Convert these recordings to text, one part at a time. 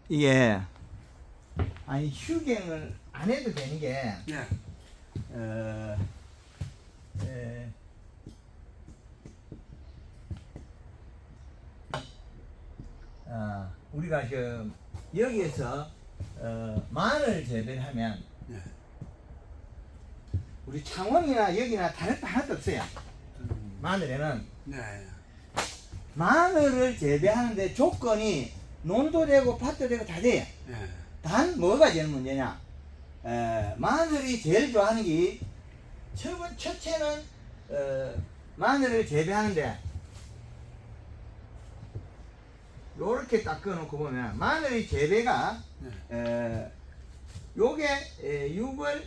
이게 아니 휴경을 안 해도 되는 게 예. 에, 우리가 그 여기에서 마늘 재배를 하면 예. 우리 창원이나 여기나 다를 거 하나도 없어요. 마늘에는 네. 마늘을 재배하는데 조건이 논도 되고 밭도 되고 다 돼요. 예. 단 뭐가 제일 문제냐? 마늘이 제일 좋아하는 게 첫째는 마늘을 재배하는데 요렇게 딱 끊어놓고 보면 마늘의 재배가 요게 6월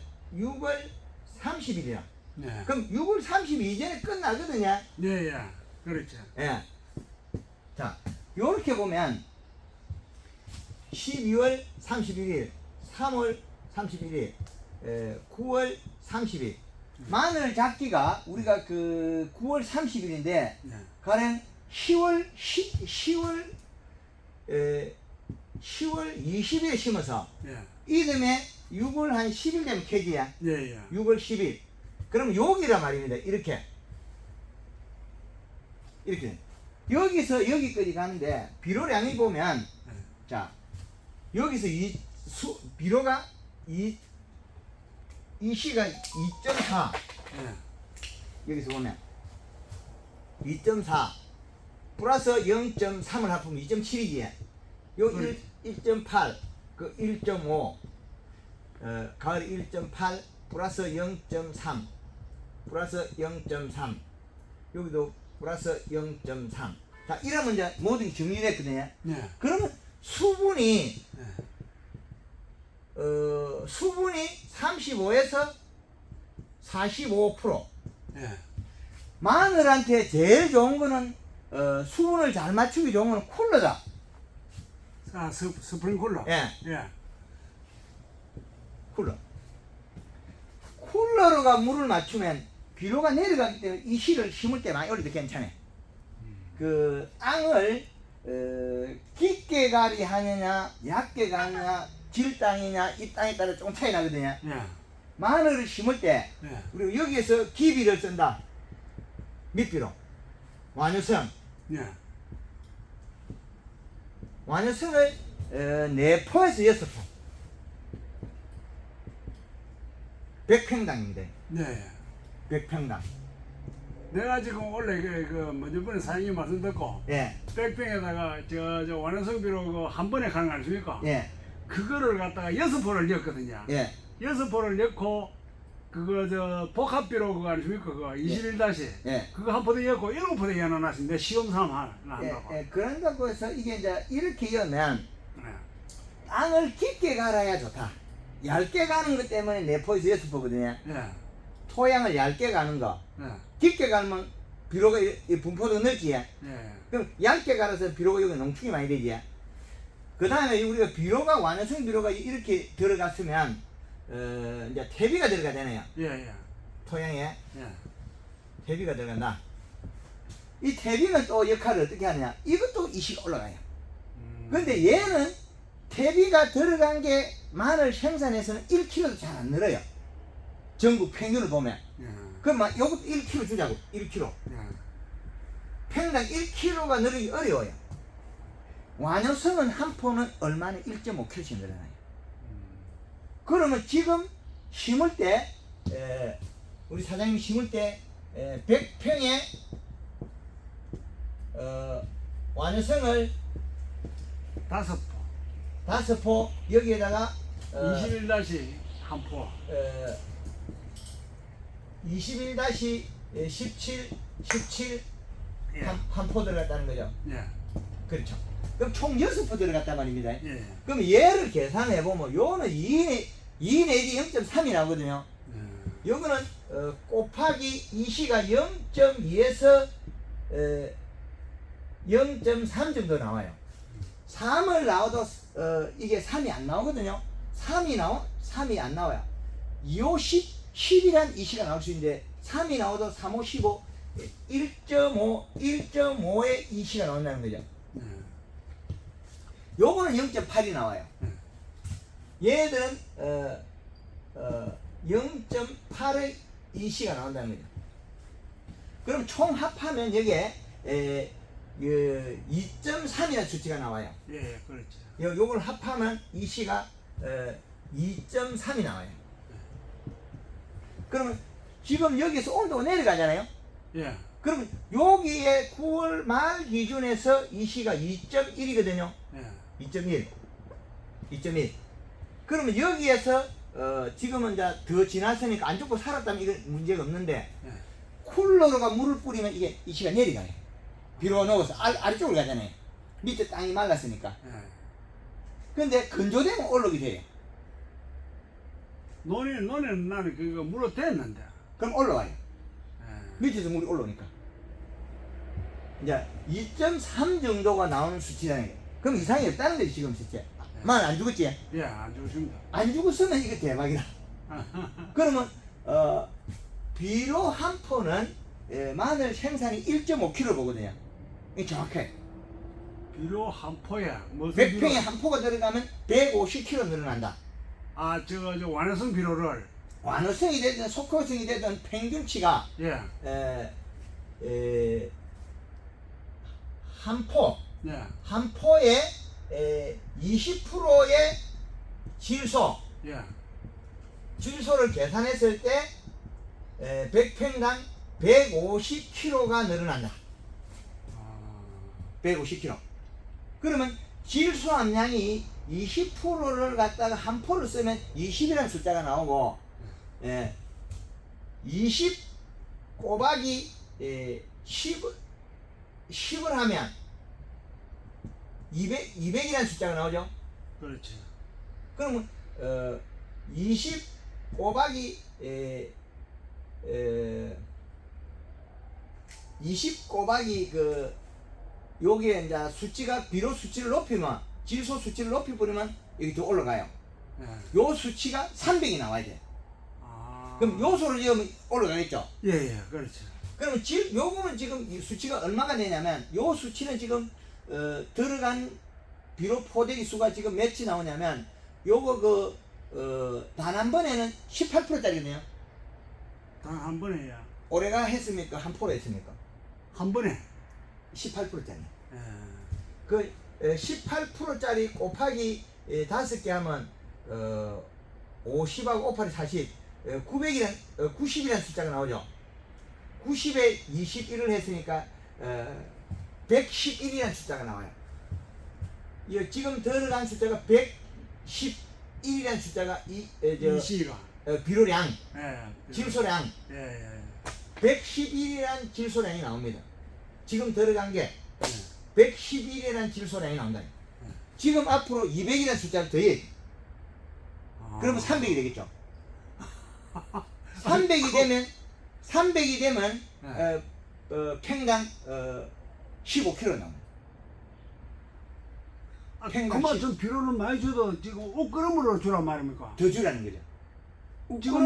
30일이야. 네. 그럼 6월 30일 이전에 끝나거든요. 네, 예. 그렇죠. 예. 자, 요렇게 보면 12월 31일, 3월 31일, 9월 30일. 마늘 잡기가 우리가 그 9월 30일인데 네. 가령 10월 20일에 심어서 예. 이듬해 6월 한 10일 되면 캐기야. 예, 예. 6월 10일. 그럼 여기란 말입니다. 이렇게. 여기서 여기까지 가는데 비료량이 보면 예. 자 여기서 비료가 이 시가 2.4 여기서 보면 2.4 플러스 0.3을 합하면 2.7이지. 요 1.8 그 1.5 가을 1.8 플러스 0.3 플러스 0.3 여기도 플러스 0.3. 자 이러면 이제 모든 게 정리됐거든요. 예. 그러면 수분이 예. 수분이 35에서 45%. 예. 마늘한테 제일 좋은 거는 수분을 잘 맞추기 좋은 거는 쿨러다. 아, 스프링쿨러. 예, 예. 쿨러. 쿨러가 물을 맞추면 비료가 내려가기 때문에 이 씨를 심을 때 많이 올려도 괜찮아요. 그 땅을 깊게 가리 하느냐 얕게 가느냐 질 땅이냐 이 땅에 따라 조금 차이 나거든요. 예. 마늘을 심을 때 예. 우리가 여기에서 기비를 쓴다. 밑비료 완효성 예. 완효성을 4포에서 6포 100평당입니다. 네. 100평당. 내가 지금 원래 먼저 번에 사장님 말씀 듣고 예. 백병에다가 저 완화성 비료 한 번에 가는 거 아닙니까? 예. 그거를 갖다가 6포를 넣었거든요. 예. 6포를 넣고 그거 저 복합 비료 그거 아닙니까? 그거 21다시 예. 그거 한 포대 넣고 7포대 연어놨는데 시험 삼아 한다고. 예. 그런다고 해서 이게 이제 이렇게 하면 네. 땅을 깊게 갈아야 좋다. 얇게 가는 것 때문에 4포에서 6포거든요. 예. 토양을 얇게 가는 거. 예. 깊게 가면 비료가 이 분포도 넓지. 예. 그럼 얇게 갈아서 비료가 여기 농축이 많이 되지. 그 다음에 우리가 비료가 완효성 비료가 이렇게 들어갔으면 이제 퇴비가 들어가야 되네요. 예. 예. 토양에 예. 퇴비가 들어간다. 이 퇴비는 또 역할을 어떻게 하느냐? 이것도 이식 올라가요. 근데 얘는 퇴비가 들어간 게 마늘 생산에서는 1kg도 잘 안 늘어요. 전국 평균을 보면. 예. 그럼 막 요것도 1kg 주자고. 1kg. 예. 평당 1kg가 늘기 어려워요. 완효성은 한 포는 얼마나 1.5kg씩 늘어나요. 그러면 지금 심을 때 우리 사장님 심을 때 100평에 완효성을 5포. 5포 여기에다가 21다시 한 포. 21-17 17 예. 한 포 들어갔다는 거죠. 예. 그렇죠. 그럼 총 6포 들어갔단 말입니다. 예. 그럼 얘를 계산해 보면 요는 2 내지 0.3이 나오거든요. 예. 요거는 곱하기 2시가 0.2에서 0.3 정도 나와요. 3을 나와도 이게 3이 안 나오거든요. 3이 안 나와요. 2, 5, 10이란 2시가 나올 수 있는데 3이 나와도 3, 5, 15 1.5에 2시가 나온다는 거죠. 예. 요거 요거는 0.8이 나와요. 얘들은 0.8의 EC가 나온다는 거죠. 그럼 총 합하면 여기에 2.3이라는 수치가 나와요. 예, 그렇죠. 요걸 합하면 EC가 2.3이 나와요. 그러면 지금 여기서 온도가 내려가잖아요. 예, 그러면 여기에 9월 말 기준에서 EC가 2.1이거든요. 예, 2.1. 그러면 여기에서 지금은 이제 더 지났으니까 안 죽고 살았다면 이건 문제가 없는데 예. 쿨러로가 물을 뿌리면 이게 EC가 내려가요. 비료가 녹아서 아래쪽으로 가잖아요. 밑에 땅이 말랐으니까. 예. 근데 건조되면 올라오게 돼요. 논에는 나는 그거 물어 댔는데. 그럼 올라와요. 예. 밑에서 물이 올라오니까. 이제 2.3 정도가 나오는 수치라는 거예요. 그럼 이상이 없다는 거지 지금 실제. 만 안 죽었지? 예, 안 죽습니다. 안 죽었으면 이거 대박이다. 그러면 비료 한 포는 마늘 생산이 1.5kg 보거든요. 이게 정확해. 비료 한 포야. 무슨 100평에 비료? 한 포가 들어가면 150kg 늘어난다. 아, 저 완화성 비료를. 완화성이 되든 속효성이 되든 평균치가 예, 한 포, 예, 한 포에 20%의 예. 질소를 계산했을 때 100평당 150kg가 늘어난다. 아, 150kg. 그러면 질소 함량이 20%를 갖다가 한 포를 쓰면 20이라는 숫자가 나오고 20 곱하기 10을 하면 200이라는 숫자가 나오죠. 그렇지. 그러면 20 곱하기 20 곱하기 여기에 이제 수치가 비료 수치를 높이면 질소 수치를 높여버리면 여기 더 올라가요. 예. 요 수치가 300이 나와야 돼. 아. 그럼 요소를 넣으면 올라가겠죠. 예, 예, 그렇지. 그러면 요거는 지금 이 수치가 얼마가 되냐면 요 수치는 지금 들어간 비료 포대기 수가 지금 몇이 나오냐면 요거 단 한 번에는 18%짜리거든요. 단 한 번에야. 올해가 했습니까? 한 포로 했습니까? 한 번에. 18%짜리. 예. 그 18%짜리 곱하기 5개 하면 50하고 5 8이 40 90이라는 숫자가 나오죠. 90에 21을 했으니까 111이라는 숫자가 나와요. 지금 들어간 숫자가 111이라는 숫자가 이시가. 비료량, 예. 질소량 예, 예. 111이라는 질소량이 나옵니다. 지금 들어간 게 예. 111이라는 질소량이 나온다. 지금 앞으로 200이라는 숫자를 더해. 아. 그러면 300이 되겠죠. 300이 되면 네. 평당 15kg 나옵니다. 아, 평당 그만 10. 좀 비료는 많이 줘도 지금 옷걸음으로 주란 말입니까? 더 주라는 거죠. 지금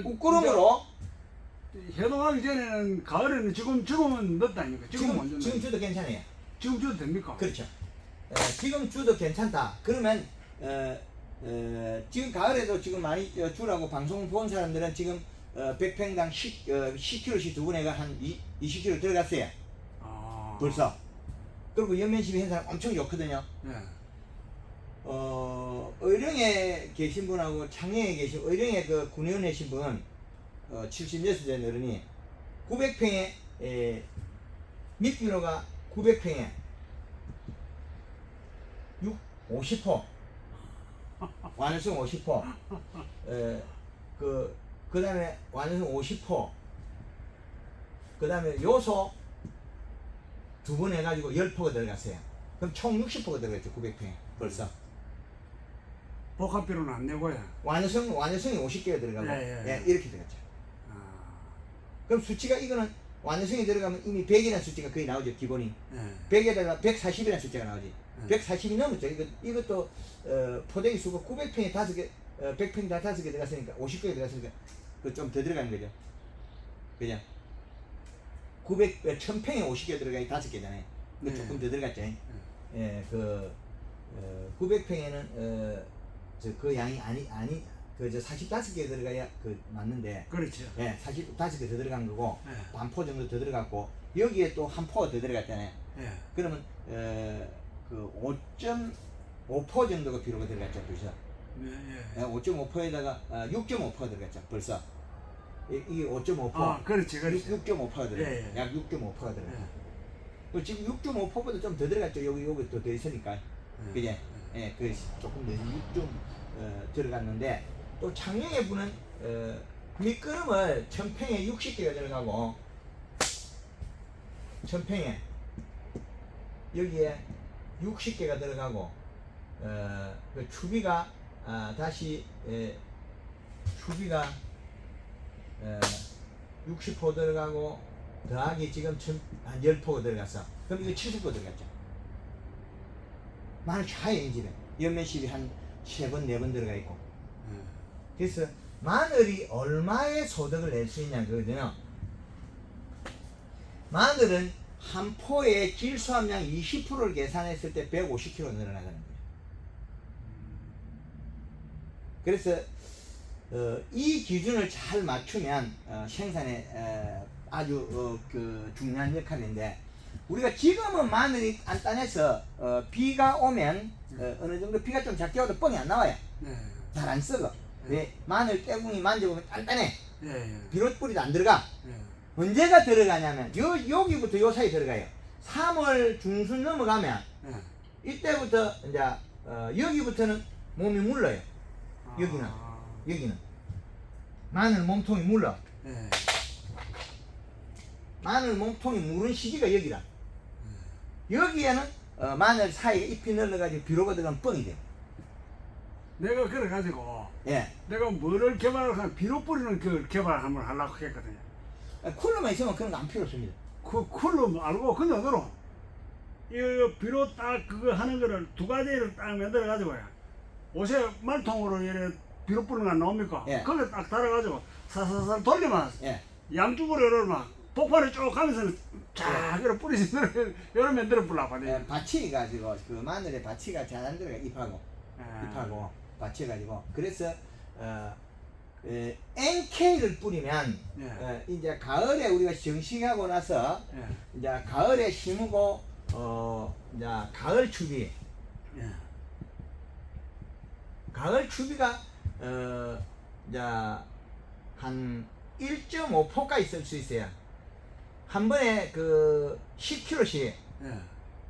웃구름으로 해동하기 전에는 가을에는 지금은 넣었다니까. 지금 못 준다. 지금 주도 괜찮아요. 지금 줘도 됩니까? 그렇죠. 지금 주도 괜찮다. 그러면 지금 가을에도 지금 많이 주라고 방송 본 사람들은 지금 100평당 10kg씩 두 분에가 한 20kg 들어갔어요. 아. 벌써. 그리고 연면시비 한 사람 엄청 좋거든요. 예. 의령에 계신 분하고 창녕에 계신 의령에 그 군의원에 계신 분 76세 어른이 900평에 밀비료가 900평에 50포 완효성 50포 그 다음에 완효성 50포 그 다음에 요소 두 번 해가지고 10포가 들어갔어요. 그럼 총 60포가 들어갔죠. 900평에 벌써. 복합비료는 안 내고요. 완효성이 50개가 들어가고 예. 이렇게 들어갔죠. 아. 그럼 수치가 이거는 완효성이 들어가면 이미 100이라는 숫자가 거의 나오죠. 기본이. 예. 100에다가 140이라는 숫자가 나오지. 네. 140이 넘었죠. 이것도 포대기 수가 900평에 5개, 100평에 다 5개 들어갔으니까 50개가 들어갔으니까 그 좀 더 들어가는 거죠. 그죠? 1000평에 50개 들어가니 5개잖아요. 그 네. 조금 더 들어갔죠. 예, 900평에는 그 양이 그저 45개 들어가야 그 맞는데 그렇죠. 예, 45개 더 들어간 거고 예. 반포 정도 더 들어갔고 여기에 또 한 포가 더 들어갔잖아요. 예. 그러면 그 5.5포 정도가 비료가 들어갔죠, 벌써. 예. 예. 5.5포에다가 6.5포가 들어갔죠, 벌써. 이게 5.5포. 아, 그렇지, 그렇지. 6.5포가 들어갔죠. 예, 예. 약 6.5포가 들어갔죠. 예. 지금 6.5포보다 좀 더 들어갔죠. 여기 또 더 있으니까. 그게 예, 그 조금 더 6좀 들어갔는데 또 창녕에 부는 밑거름을 1000평에 60개가 들어가고 1000평에 여기에 60개가 들어가고 그 추비가 다시 추비가 60포 들어가고 더하기 지금 한 10포가 들어갔어. 그럼 이거 70포 들어갔죠. 마늘 차에 이 집에 연면십이 한 3번 4번 들어가 있고. 그래서 마늘이 얼마의 소득을 낼 수 있냐 그거든요. 마늘은 한 포의 질소함량 20%를 계산했을 때 150kg 늘어나가는 거예요. 그래서 이 기준을 잘 맞추면 생산에 아주 그 중요한 역할인데 우리가 지금은 마늘이 단단해서 비가 오면 어느 정도 비가 좀 작게 와도 뻥이 안 나와요. 잘 안 썩어. 왜? 마늘 떼궁이 만져보면 단단해. 비료 뿌리도 안 들어가. 언제가 들어가냐면 여기부터 요 사이 들어가요. 3월 중순 넘어가면 이때부터 이제 여기부터는 몸이 물러요. 여기는 마늘 몸통이 물러. 마늘 몸통이 무른 시기가 여기다. 여기에는 마늘 사이에 잎이 늘러가지고 비료가 들어가면 뻥이 돼. 내가 그래 가지고 예. 내가 뭐를 개발하면 비료 뿌리는 그 개발 한번 하려고 했거든요. 쿨러만 있으면 그런 거 안 필요 없습니다. 그 쿨로 알고 근데 너로 이 비료 딱 그거 하는 거를 2가지를 딱 만들어 가지고요. 옷에 말통으로 이래 비료 뿌리는 거 안 나옵니까? 예. 거기 딱 달아가지고 사사살 돌리면 예. 양쪽으로 이렇게 막 폭발이 쭉 가면서 쫙 이렇게 뿌리지 여러 만들어 뿌려고 하네. 밭이 가지고 그 마늘에 밭이가 잘 안 들어가 잎하고 밭이 가지고 그래서 NK를 뿌리면 이제 가을에 우리가 정식하고 나서 이제 가을에 심고 이제 가을 추비 가을 추비가 이제 한 1.5포까지 쓸 수 있어요. 한 번에 그 10kg씩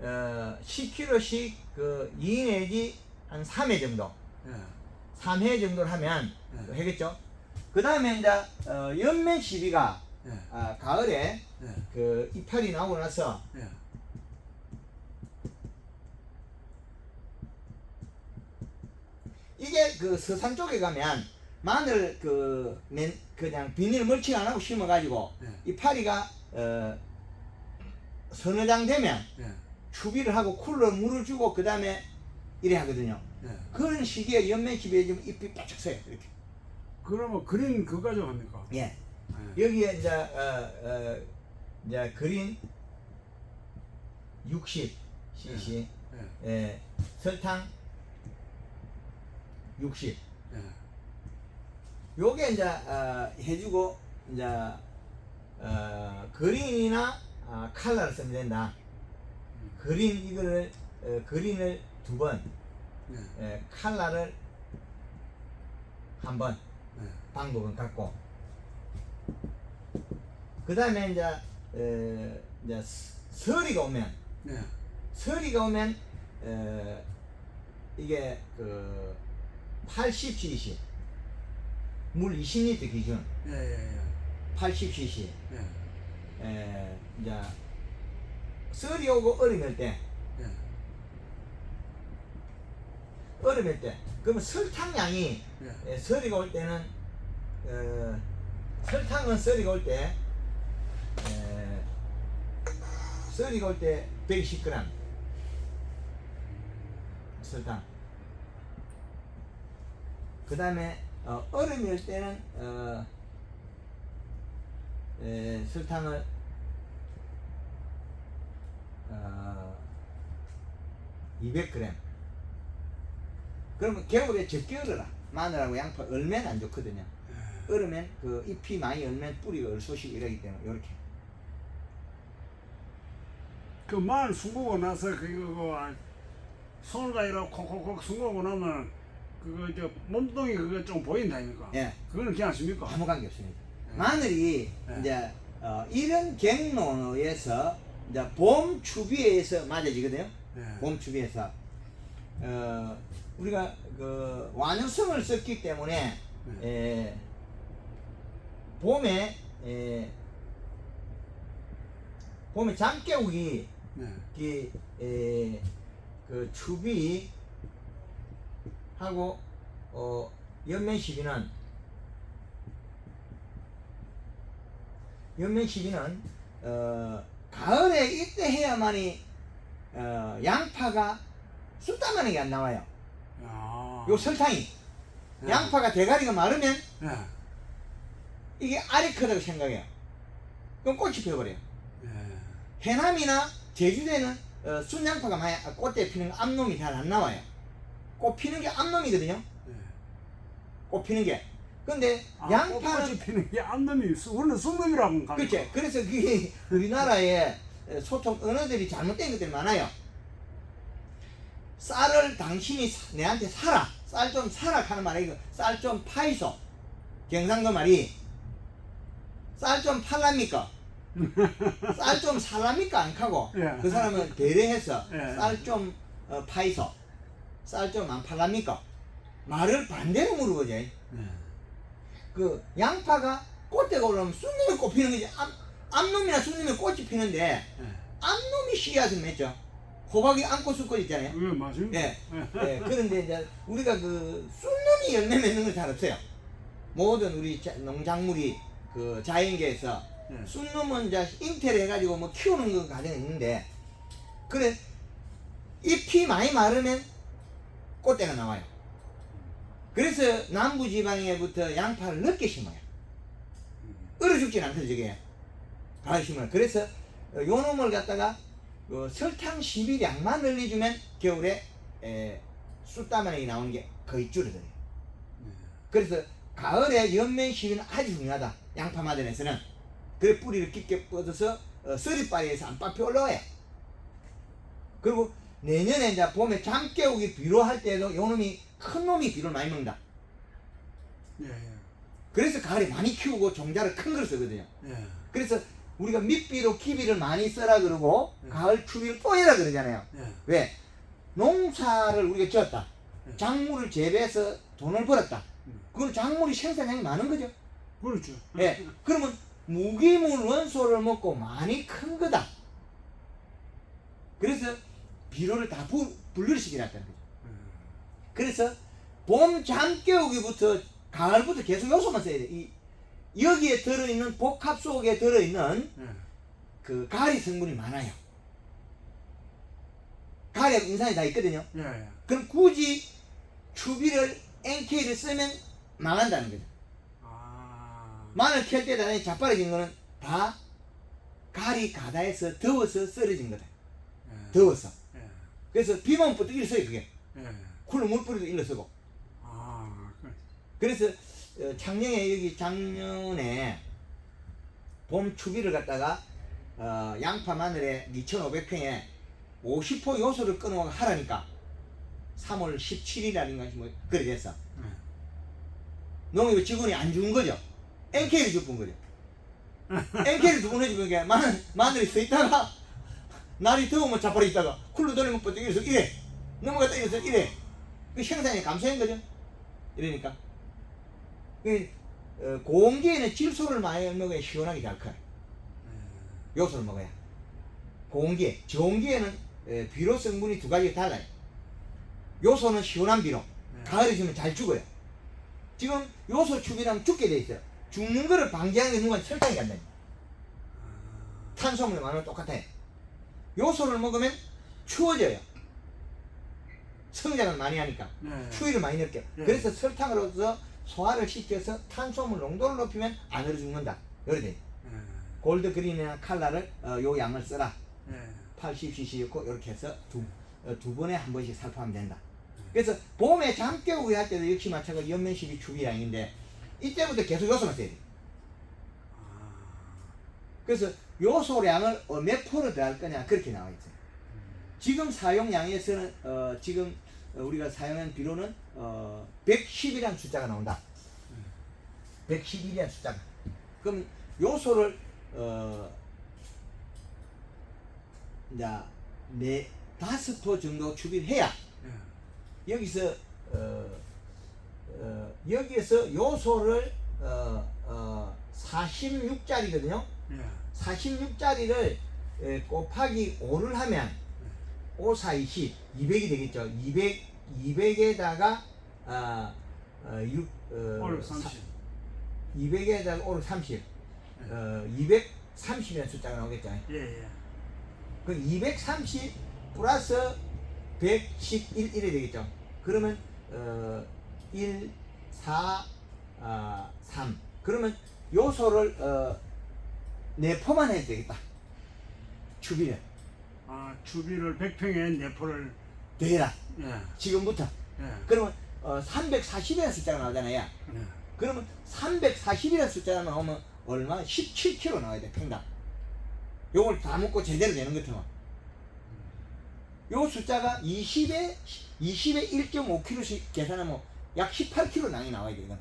10kg씩 그 2 내지 한 3회 정도 3회 정도를 하면 하겠죠. 그 다음에 이제 연면 시비가 가을에 그 이파리 나오고 나서 이게 그 서산 쪽에 가면 마늘 그냥 비닐 멀칭 안 하고 심어가지고 이파리가 서너 장 되면 추비를 하고 쿨러 물을 주고 그 다음에 이래 하거든요. 그런 시기에 연면 시비에 좀 잎이 바짝 서요. 이렇게. 그러면 그린 그거 가지고 합니까? 예. 여기에 이제 그린 60cc, 설탕 60. 요게 이제 해주고 이제 그린이나 칼라를 쓰면 된다. 그린을 2번, 칼라를 1번. 방법은 같고. 그 다음에 이제 서리가 오면 이게 그 80cc 물 20리터 기준 80cc 이제 서리 오고 얼음일 때 그러면 설탕량이 서리가 올 때는 설탕은 서리가 올 때 120g 설탕. 그 다음에 얼음일 때는 설탕을 200g 그러면 겨울에 적게 얼어라. 마늘하고 양파 얼면 안 좋거든요. 얼으면 그 잎이 많이 얼면 뿌리가 얼쏘시고 이러기 때문에 이렇게. 그 마늘 숨고 나서 그거 손을 가이로 콕콕콕 숨고 나면 그거 저 몸뚱이 그거 좀 보인다 아닙니까? 예. 그거는 괜찮습니까? 아무 관계 없습니다. 예. 마늘이 예. 이제 이런 경로에서 이제 봄 추비에서 맞아지거든요. 예. 봄 추비에서 우리가 그 완효성을 썼기 때문에 봄에 봄에 잠 깨우기 네. 그 추비 하고 연면 시비는 가을에 이때 해야만이 양파가 쑥다마는 게 안 나와요. 아. 요 설탕이 네. 양파가 대가리가 마르면 네. 이게 알이 크다고 생각해요. 그럼 꽃이 피어버려요. 네. 해남이나 제주도에는 순양파가 많이 꽃에 피는 암놈이 잘 안 나와요. 꽃 피는 게 암놈이거든요. 네. 꽃 피는 게. 근데 아, 양파는 꽃이 피는 게 암놈이 우리는 쑥놈이라고 합니다. 그렇지. 그래서 그게 우리나라에 소통 언어들이 잘못된 것들이 많아요. 쌀을 당신이 내한테 사라. 쌀 좀 사라 하는 말이 이거. 쌀 좀 파이소. 경상도 말이 쌀 좀 팔랍니까? 쌀 좀 살랍니까? 안 하고 예. 그 사람은 배려해서 예. 쌀 좀 파이소. 쌀 좀 안 팔랍니까? 말을 반대로 물어보지. 네. 그 양파가 꽃대가 올라오면 쑥놈이 꽃 피는 거지. 암놈이나 쑥놈이 꽃이 피는데 네. 암놈이 씨앗을 맺죠. 호박이 암꽃 쑥꽃 있잖아요. 예, 맞습니다. 예. 예. 그런데 이제 우리가 그 쑥놈이 열매 맺는 건 잘 없어요. 모든 우리 농작물이 그 자연계에서 예. 쑥놈은 이제 잉태를 해가지고 뭐 키우는 거 과정이 있는데 그래 잎이 많이 마르면 꽃대가 나와요. 그래서 남부지방에부터 양파를 늦게 심어요. 얼어 죽진 않거든요, 저게. 가을 심어요. 그래서 요 놈을 갖다가 설탕 11양만 늘려주면 겨울에 쑥다마늘이 나오는 게 거의 줄어들어요. 그래서 가을에 연면 시비는 아주 중요하다. 양파 마늘에서는. 그래 뿌리를 깊게 뻗어서 서리바리에서 안팎이 올라와요. 그리고 내년에 이제 봄에 잠 깨우기 비료 할 때도 요 놈이 큰 놈이 비료를 많이 먹는다. 예, 예. 그래서 가을에 많이 키우고 종자를 큰 걸 쓰거든요. 예. 그래서 우리가 밑비로 기비를 많이 써라 그러고 네. 가을 추비를 또 해라 그러잖아요. 예. 왜? 농사를 우리가 지었다. 네. 작물을 재배해서 돈을 벌었다. 음. 그건 작물이 생산량이 많은 거죠. 그렇죠. 예. 그러면 무기물 원소를 먹고 많이 큰 거다. 그래서 비료를 다 분류시키놨다는 거죠. 그래서 봄 잠 깨우기부터 가을부터 계속 요소만 써야 돼. 여기에 들어있는 복합 속에 들어있는 예. 그 가리 성분이 많아요. 가리하고 인산이 다 있거든요. 예. 예. 그럼 굳이 추비를 NK를 쓰면 망한다는 거죠. 아. 마늘 캘 때다 자빠라진 거는 다 가리 가다에서 더워서 썰어진 거다. 예. 더워서. 예. 그래서 비만 부터 일러 써요 그게. 예. 쿨로 물 뿌리도 일러 쓰고. 아. 그래서 작년에 여기 작년에 봄 추비를 갖다가 양파 마늘에 2,500평에 50% 요소를 끊어 하라니까 3월 17일이라든가 뭐 그래 됐어. 예. 농협 직원이 안 죽은 거죠. NK를 죽은 거죠. NK를 두 번 해주면 게 마늘이 서 있다가 날이 더우면 자빠져 있다가 쿨로 돌리면 뻗어 이래서 이래 넘어갔다 이래서 이래 그 생산이 감소한 거죠. 이러니까 고온기에는 질소를 많이 먹어야 시원하게 잘 커요. 요소를 먹어야. 고온기에, 저온기에는 비료 성분이 두 가지가 달라요. 요소는 시원한 비료, 가을에 주면 잘 죽어요. 지금 요소 추비라면 죽게 돼 있어요. 죽는 거를 방지하는 게 누가 설탕이 안 돼요. 탄수화물이 많으면 똑같아요. 요소를 먹으면 추워져요. 성장을 많이 하니까 예. 추위를 많이 느껴요. 예. 그래서 설탕으로서 소화를 시켜서 탄수화물 농도를 높이면 안 얼어 죽는다. 이래 돼. 예. 골드 그린이나 칼라를 요 양을 써라. 예. 80cc 넣고 이렇게 해서 두 번에 한 번씩 살포하면 된다. 그래서 봄에 잠겨우기 할 때도 역시 마찬가지로 연면시비 추비량인데 이때부터 계속 요소만 써야 돼. 그래서 요소량을 몇 프로 더할 거냐 그렇게 나와 있어요. 지금 사용량에서는 지금 우리가 사용한 비료는 110이라는 숫자가 나온다. 111이라는 숫자가. 그럼 요소를 이제 4~5% 정도 추비를 해야 여기서 여기에서 요소를 46짜리거든요. 46짜리를 곱하기 5를 하면 5, 4, 20, 200이 되겠죠. 200에다가 오늘 30. 200에다가 5를 30, 230이라는 숫자가 나오겠죠. 예. 그 230 플러스 111 이래 되겠죠. 그러면 1, 4, 3. 그러면 요소를 4포만 해도 되겠다. 추비를. 추비를 100평에 4포를. 되라. 예. 지금부터. 그러면 340이라는 숫자가 나오잖아요. 그러면 340이라는 숫자가 나오면 얼마? 17kg 나와야 돼, 평당. 요걸 다 먹고 제대로 되는 것 같으면. 요 숫자가 20에 1.5kg씩 계산하면 약 18kg 낭이 나와야 돼, 이건.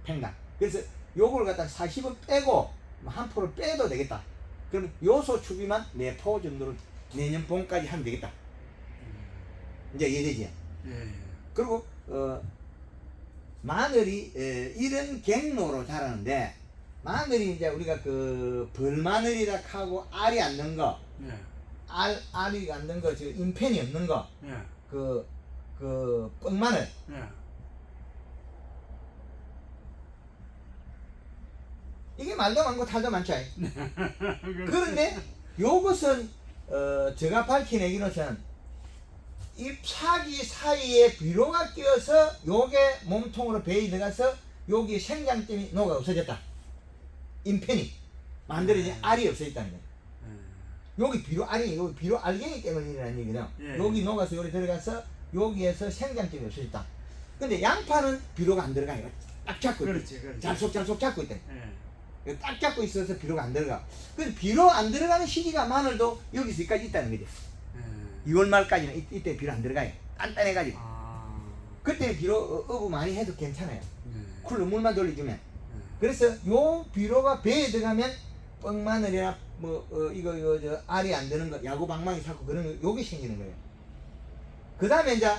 평당. 그래서 요걸 갖다 40은 빼고 한 포를 빼도 되겠다. 그러면 요소 추비만 4포 정도를 내년 봄까지 하면 되겠다. 이제 이해되지? 예. 그리고 마늘이 이런 갱로로 자라는데 마늘이 이제 우리가 그 벌마늘이라 하고 알이 안 는 거, 알이 안 는 거, 저 인펜이 없는 거, 그 뻥마늘. 이게 말도 많고 탈도 많죠. 그런데 요것은 제가 밝혀내기로는 잎사귀 사이에 비료가 끼어서 요게 몸통으로 배에 들어가서 여기 생장점이 녹아 없어졌다. 인펜이 만들어진 알이 없어졌다는 거예요. 여기 비료 알이, 여기 비료 알갱이 때문에 일어나는 얘기죠. 여기 녹아서 여기 들어가서 여기에서 생장점이 없어졌다. 근데 양파는 비료가 안 들어가요. 딱 잡고 있다. 그렇지. 잘속 잡고 있다. 딱 잡고 있어서 비료가 안 들어가. 그 비료 안 들어가는 시기가 마늘도 여기서까지 있다는 거죠. 2월 말까지는 이때 비료 안 들어가요. 단단해가지고. 그때 비료 어부 많이 해도 괜찮아요. 쿨로 물만 돌려주면. 그래서 요 비료가 배에 들어가면 뻥마늘이나 이거 저 알이 안 되는 거, 야구 방망이 사고 그런 거 요게 생기는 거예요. 그 다음에 이제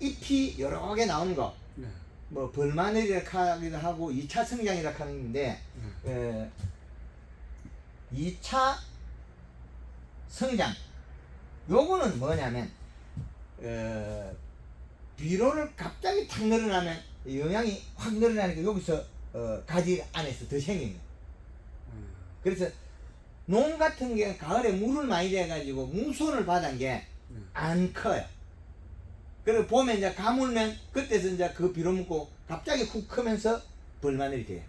잎이 여러 개 나오는 거. 벌마늘이라 하기도 하고 2차 성장이라 하는데 2차 성장 요거는 뭐냐면 비료를 갑자기 탁 늘어나면 영양이 확 늘어나니까 여기서 가지 안에서 더 생기는 거예요. 그래서 농 같은 게 가을에 물을 많이 돼가지고 무손을 받은 게 안 커요. 그리고 봄에 이제 가물면 그때서 이제 그 비료 먹고 갑자기 훅 크면서 벌마늘이 돼요.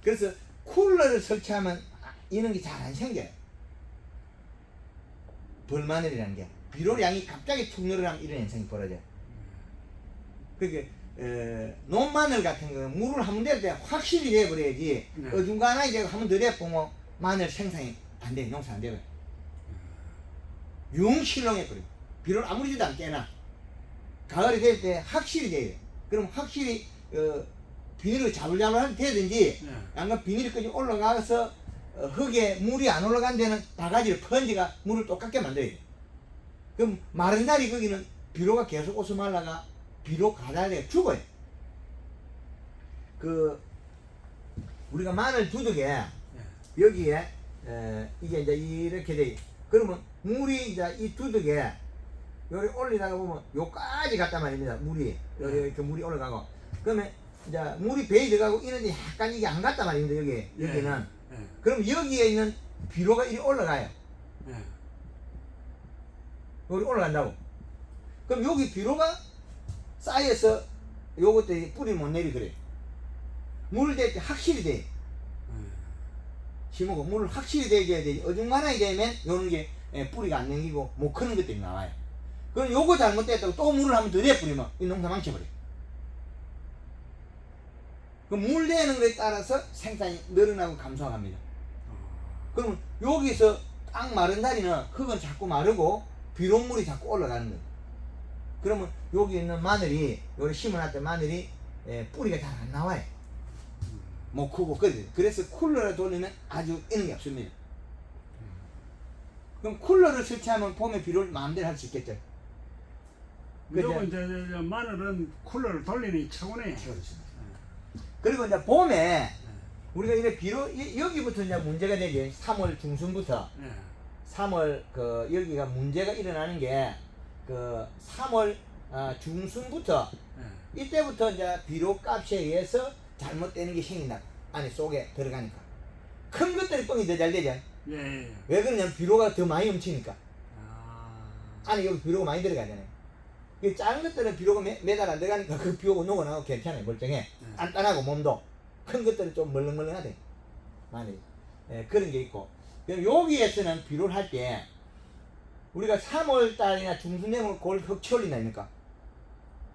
그래서 쿨러를 설치하면 이런 게 잘 안 생겨요. 벌마늘이라는 게 비료량이 갑자기 툭 늘어나면 이런 현상이 벌어져요. 그러니까 논마늘 같은 거 물을 한 번 댈 때 확실히 돼버려야지 어중간하게 되고 한 번 더 대보면 마늘 생산이 안 돼, 농사 안 되고요. 융실렁해버려요. 비료를 아무리 줘도 안 깨나. 가을이 될 때 확실히 돼요. 그럼 확실히 비닐을 자글자글 되든지 양가 비닐까지 올라가서 흙에 물이 안 올라간 데는 바가지를 펀지가 물을 똑같게 만들어야 돼. 그럼 마른 날이 거기는 비료가 계속 오서 말라가 비료 가다가 죽어요. 우리가 마늘 두둑에 여기에 이게 이제 이렇게 돼. 그러면 물이 이제 이 두둑에 여기 올리다가 보면 요까지 갔단 말입니다. 물이 여기 이렇게 물이 올라가고 그러면 이제 물이 배에 들어가고 이런데 약간 이게 안 갔단 말입니다. 여기는 그럼 여기에 있는 비료가 이리 올라가요. 여기 올라간다고. 그럼 여기 비료가 쌓여서 요것들이 뿌리 못 내리 그래. 물을 댈 때 확실히 돼. 심고 물을 확실히 대줘야 되지. 어중간하게 되면 요런 게 예, 뿌리가 안 생기고 못 크는 것들이 나와요. 그럼 요거 잘못됐다고 또 물을 한번 더 내뿌리면 이 농사 망쳐버려. 그 물 내는 거에 따라서 생산이 늘어나고 감소합니다. 그러면 여기서 딱 마른 자리는 흙은 자꾸 마르고 비료물이 자꾸 올라가는 거예요. 그러면 여기 있는 마늘이 여기 심어놨던 마늘이 뿌리가 잘 안 나와요. 못 크고 그래. 그래서 쿨러를 돌리면 아주 이런 게 없습니다. 그럼 쿨러를 설치하면 봄에 비료를 마음대로 할 수 있겠죠. 무조건 이제 마늘은 쿨러를 돌리는 게 최고네. 그리고 이제 봄에 우리가 이래 비료 여기부터 이제 문제가 되지. 3월 중순부터 예. 3월 그 여기가 문제가 일어나는 게 그 3월 중순부터 예. 이때부터 이제 비료 값에 의해서 잘못되는 게 생긴다. 안에 속에 들어가니까 큰 것들이 똥이 더 잘 되죠. 예. 왜 그러냐면 비료가 더 많이 훔치니까 아. 안에 여기 비료가 많이 들어가잖아요. 이 작은 것들은 비료가 매달 안 들어가니까 그 비료가 녹아나고 괜찮아요. 멀쩡해. 단단하고 몸도. 큰 것들은 좀 멀렁멀렁하대. 많이. 그런 게 있고. 그럼 여기에서는 비료를 할 때 우리가 3월 달이나 중순 되면 골 흙 치올린다 아닙니까?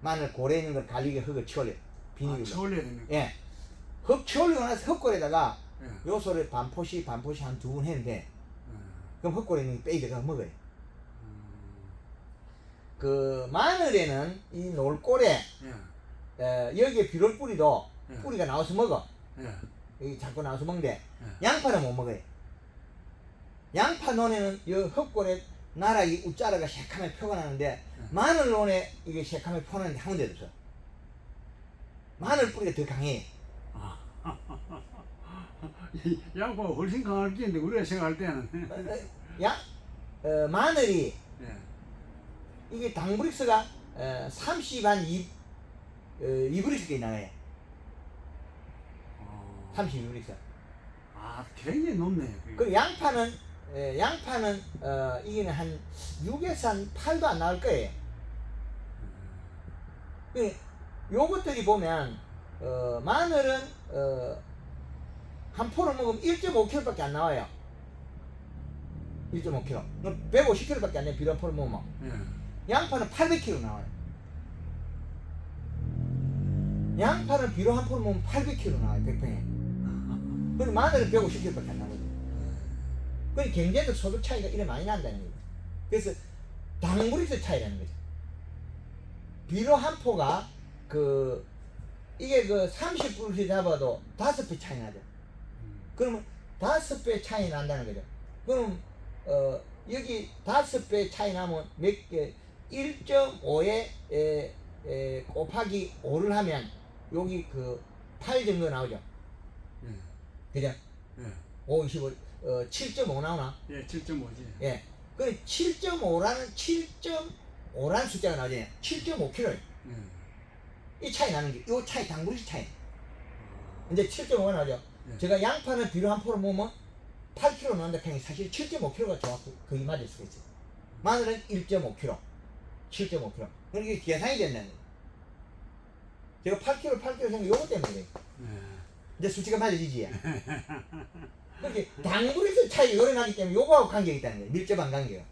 마늘 고래 있는 걸 갈리게 흙을 치올려. 비닐로. 치올려야 됩니까? 예. 흙 치올리고 나서 흙골에다가 예. 요소를 반포씩 한 2번 했는데 그럼 흙골에 있는 게 빼기가 먹어요. 그 마늘에는 이 놀골에 예. 여기에 비료를 뿌리도 예. 뿌리가 나와서 먹어. 예. 여기 자꾸 나와서 먹는데 예. 양파는 못 먹어요. 양파 논에는 이 흙골에 나락이 웃자라가 새카매 표가 나는데 마늘 논에 이게 새카매 표나는데 한 군데도 없어. 마늘 뿌리가 더 강해. 양파가 훨씬 강할 끼인데 우리가 생각할 때는 마늘이 예. 이게 당브릭스가 30한 2브릭스까지 나가요. 32브릭스. 아, 굉장히 높네. 그리고 양파는 이게는 한 6에서 한 8도 안 나올 거예요. 요것들이 보면 마늘은 한 포를 먹으면 1.5kg밖에 안 나와요. 1.5kg. 150kg밖에 안 돼요. 비료 한 포를 먹으면. 예. 양파는 800kg 나와요. 양파는 비료 한 포를 먹으면 800kg 나와요. 100평에. 근데 마늘은 150kg밖에 안 나거든요. 그 경제적 소득 차이가 이래 많이 난다는 거예요. 그래서 당브릭스 차이라는 거죠. 비료 한 포가 이게 30브릭스 잡아도 5배 차이 나죠. 그러면 5배 차이 난다는 거죠. 그럼 여기 5배 차이 나면 몇 개 1.5에 곱하기 5를 하면 여기 8 정도 나오죠. 그죠? 예. 5, 25, 7.5 나오나? 예, 7.5지. 예. 그 7.5라는 숫자가 나오잖아요. 7.5kg. 예. 이 차이 나는 게, 이 차이, 당브릭스 차이. 이제 7.5가 나오죠. 예. 제가 양파는 비료 한 포를 먹으면 8kg 나온다 하니 사실 7.5kg가 정확히 거의 맞을 수가 있어요. 마늘은 1.5kg. 7.5kg. 그러니까 이게 계산이 된다는 거예요. 제가 8kg 생긴 요거 때문에 그래요. 예. 이제 수치가 맞아지지. 그렇게 당브릭스 차이가 요래 나기 때문에 요거하고 관계가 있다는 거예요. 밀접한 관계가.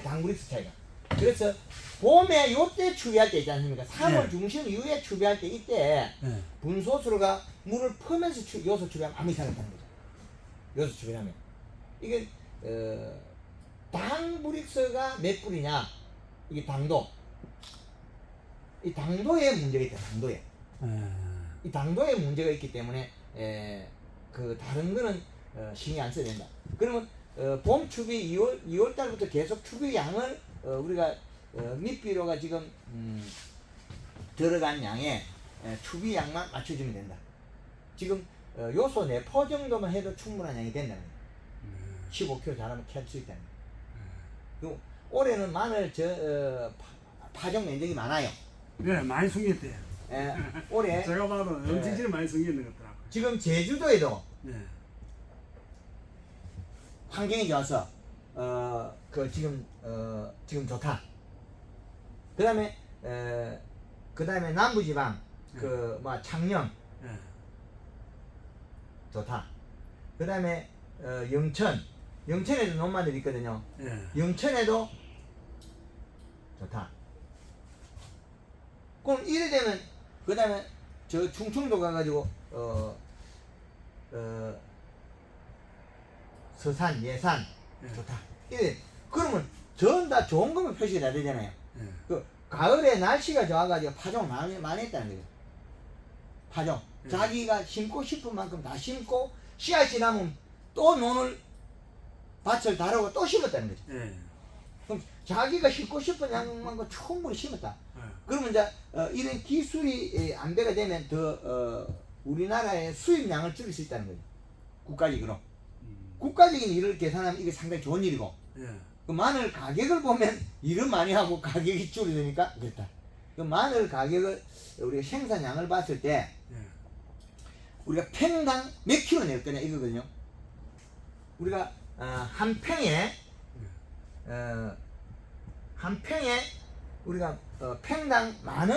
당브릭스 차이가. 그래서 봄에 요때 추비할 때 있지 않습니까? 3월 예. 중순 이후에 추비할 때 이때 예. 분소수로가 물을 퍼면서 요소 추비하면 아무 이상 못하는 거죠. 요소 추비하면. 이게 당브릭스가 몇 뿌리냐? 이게 당도. 이 당도에 문제가 있다. 당도에. 이 당도에 문제가 있기 때문에 다른 거는 신경 안 써야 된다. 그러면 봄 추비 2월 달부터 계속 추비 양을 우리가 밑비료가 지금 들어간 양에 추비 양만 맞춰주면 된다. 지금 요소 4포 정도만 해도 충분한 양이 된다는 거예요. 15kg 잘하면 캘 수 있다는 거예요. 그리고 올해는 마늘 파종 면적이 많아요. 네, 많이 숨겼대요. 올해 제가 봐도 엄청 많이 숨기는 것 같더라고요. 지금 제주도에도 네. 환경이 좋아서 지금 좋다. 그다음에 남부지방 창녕 네. 좋다. 그다음에 영천 영천에도 논마늘이 있거든요. 예. 영천에도 좋다. 그럼 이래 되면 그 다음에 저 충청도 가가지고 서산, 예산 예. 좋다. 이래 그러면 전 다 좋은 것만 표시가 다 되잖아요. 예. 그 가을에 날씨가 좋아가지고 파종 많이 했다는 거죠. 파종. 예. 자기가 심고 싶은 만큼 다 심고 씨앗이 남으면 또 논을 밭을 다루고 또 심었다는 거죠. 예. 그럼 자기가 심고 싶은 양만큼 충분히 심었다. 그러면 이제 이런 기술이 안배가 되면 더 우리나라의 수입량을 줄일 수 있다는 거죠. 국가적으로. 국가적인 일을 계산하면 이게 상당히 좋은 일이고. 예. 그 마늘 가격을 보면 일은 많이 하고 가격이 줄어드니까 그렇다. 그 마늘 가격을 우리가 생산량을 봤을 때 예. 우리가 평당 몇 킬로 낼 거냐 이거거든요. 우리가 한 평에 우리가 평당 만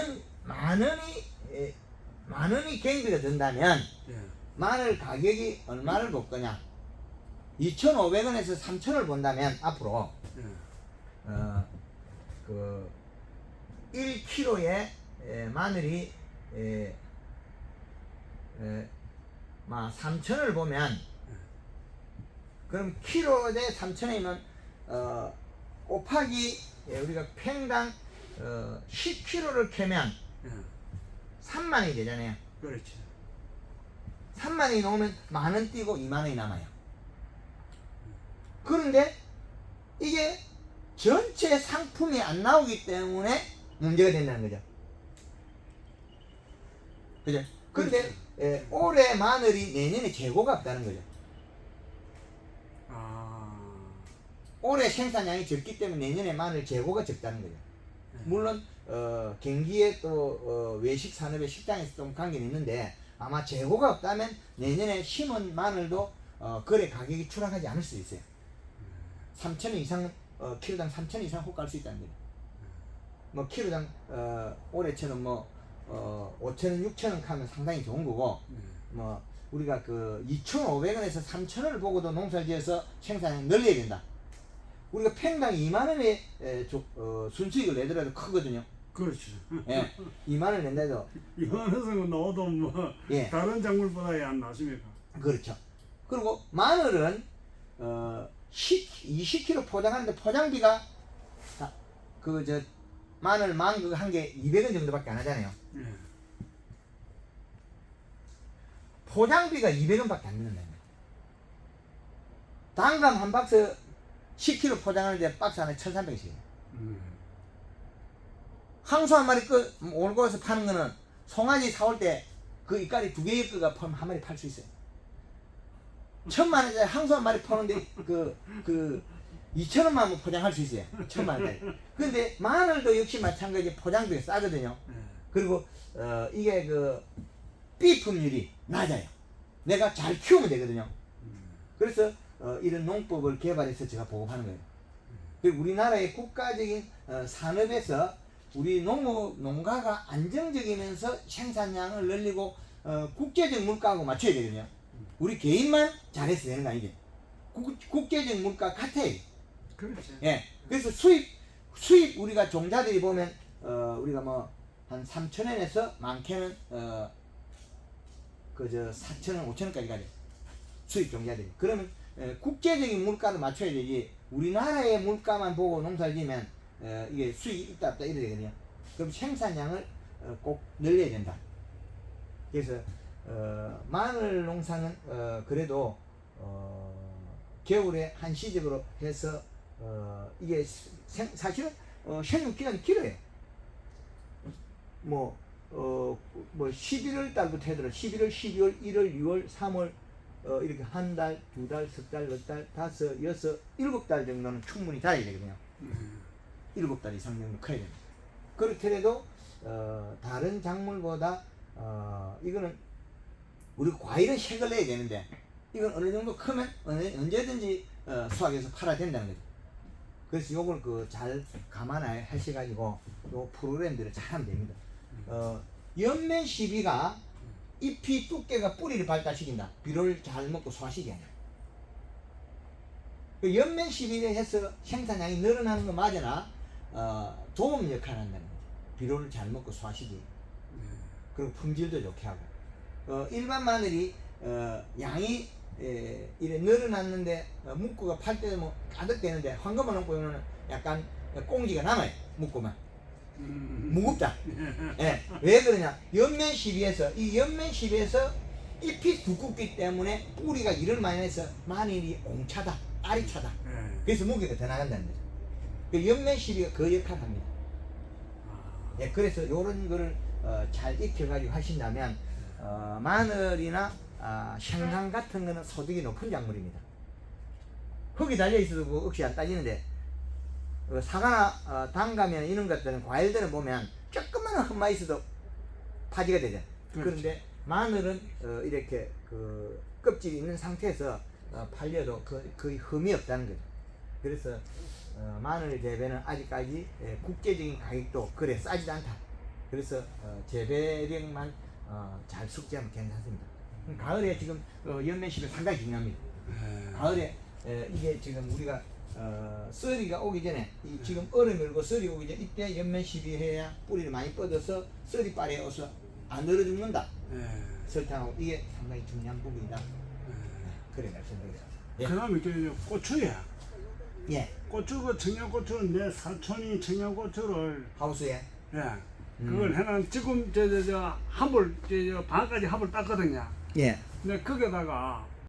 원이 경비가 된다면 예. 마늘 가격이 얼마를 볼 거냐? 2,500원에서 3,000원을 본다면 앞으로 예. 그 1kg에 마늘이 3,000원을 보면 그럼 키로 대 3,000원이면 곱하기 우리가 평당 10kg를 캐면 예. 3만원이 되잖아요. 그렇지. 3만원이 나오면 만원 띄고 2만원이 남아요. 그런데 이게 전체 상품이 안 나오기 때문에 문제가 된다는 거죠. 그죠? 근데 올해 마늘이 내년에 재고가 없다는 거죠. 올해 생산량이 적기 때문에 내년에 마늘 재고가 적다는 거죠. 물론 경기에 또 외식 산업의 식당에서 좀 관계는 있는데 아마 재고가 없다면 내년에 심은 마늘도 거래 가격이 추락하지 않을 수 있어요. 3,000원 이상 키로당 3,000원 이상 호가할 수 있다는 거죠. 뭐 키로당 올해처럼 뭐 5,000원, 6,000원 하면 상당히 좋은 거고 뭐 우리가 그 2,500원에서 3,000원을 보고도 농사를 지어서 생산을 늘려야 된다. 우리가 평당 2만 원의 순수익을 내더라도 크거든요. 그렇지. 예, 2만 원 낸다 해도 이만해서 넣어도 뭐 예, 다른 작물보다 안 나십니까? 그렇죠. 그리고 마늘은 20kg 포장하는데 포장비가 마늘 망그 한 개 200원 정도밖에 안 하잖아요. 예. 포장비가 200원밖에 안 드는다. 단감 한 박스 10kg 포장하는데 박스 안에 1,300원씩이에요. 항소 한 마리 올고서 파는 거는 송아지 사올 때 그 이까리 2개의 거가 한 마리 팔 수 있어요. 1,000만 원짜리 항소 한 마리 파는데 2,000원만 포장할 수 있어요. 1,000만 원짜리. 근데 마늘도 역시 마찬가지 포장비가 싸거든요. 그리고 이게 그 비품률이 낮아요. 내가 잘 키우면 되거든요. 그래서 이런 농법을 개발해서 제가 보급하는 거예요. 그리고 우리나라의 국가적인 산업에서 우리 농가가 안정적이면서 생산량을 늘리고 국제적 물가하고 맞춰야 되거든요. 우리 개인만 잘해서 되는 거 아니지. 국제적 물가 같아요. 그렇지. 예. 그래서 수입 우리가 종자들이 보면 우리가 뭐 한 3,000원에서 많게는 4,000원, 5,000원까지 가죠. 수입 종자들이. 그러면 국제적인 물가를 맞춰야 되지. 우리나라의 물가만 보고 농사를 지면 이게 수익이 있다 없다 이래 되거든요. 그럼 생산량을 꼭 늘려야 된다. 그래서 마늘 농사는 그래도 겨울에 한시적으로 해서 이게 사실은 생육 기간이 길어요. 뭐 11월 달부터 해도 11월, 12월, 1월, 6월, 3월 이렇게 한 달, 두 달, 석 달, 넉 달, 다섯, 여섯, 7달 정도는 충분히 달아야 되거든요. 7달 이상 정도 커야 됩니다. 그렇더라도 다른 작물보다 이거는 우리 과일은 색을 내야 되는데 이건 어느 정도 크면 언제든지 수확해서 팔아야 된다는 거죠. 그래서 요걸 잘 감안하셔가지고 요 프로그램들을 잘 하면 됩니다. 연면 시비가 잎이 두께가 뿌리를 발달시킨다. 비료를 잘 먹고 소화시키게 하냐. 그 연면 시비를 해서 생산량이 늘어나는 거 맞으나 도움 역할을 한다는 거죠. 비료를 잘 먹고 소화시키고 그리고 품질도 좋게 하고 일반 마늘이 양이 이래 늘어났는데 묵고가 팔 때 뭐 가득 되는데 황금만 얹고 있는 약간 꽁지가 남아요. 묵고만 무겁다. 예. 왜 그러냐? 연면 시비에서 이 연면 시비에서 잎이 두껍기 때문에 뿌리가 일을 많이 해서 마늘이 옹차다, 알이 차다. 그래서 무게가 더 나간다는 거죠. 그 연면 시비가 그 역할을 합니다. 예, 그래서 이런 거를 잘 익혀가지고 하신다면 마늘이나 생강 같은 거는 소득이 높은 작물입니다. 흙이 달려 있어도 그 억시 안 따지는데 사과나 단가면 이런 것들은 과일들을 보면 조금만 흠마 있어도 파지가 되죠. 그런데 마늘은 이렇게 그 껍질이 있는 상태에서 팔려도 거의 흠이 없다는 거죠. 그래서 마늘 재배는 아직까지 국제적인 가격도 그래 싸지도 않다. 그래서 재배력만 잘 숙지하면 괜찮습니다. 가을에 지금 연면 시비 상당히 중요합니다. 가을에 이게 지금 우리가 썰이가 오기 전에 지금 얼음이 일고 썰이 오기 전에 이때 연면 시비 해야 뿌리를 많이 뻗어서 썰이 빨리 어서 안 얼어 죽는다. 설탕하고 이게 상당히 중요한 부분이다. 그래 말씀드립니다. 예. 그다음에 이제 고추야. 예. 고추 그 청양고추는 내 사촌이 청양고추를 하우스에. 예. 그걸 해놨 지금 저 한볼 저 반까지 한볼 땄거든요. 예. 근데 거기다가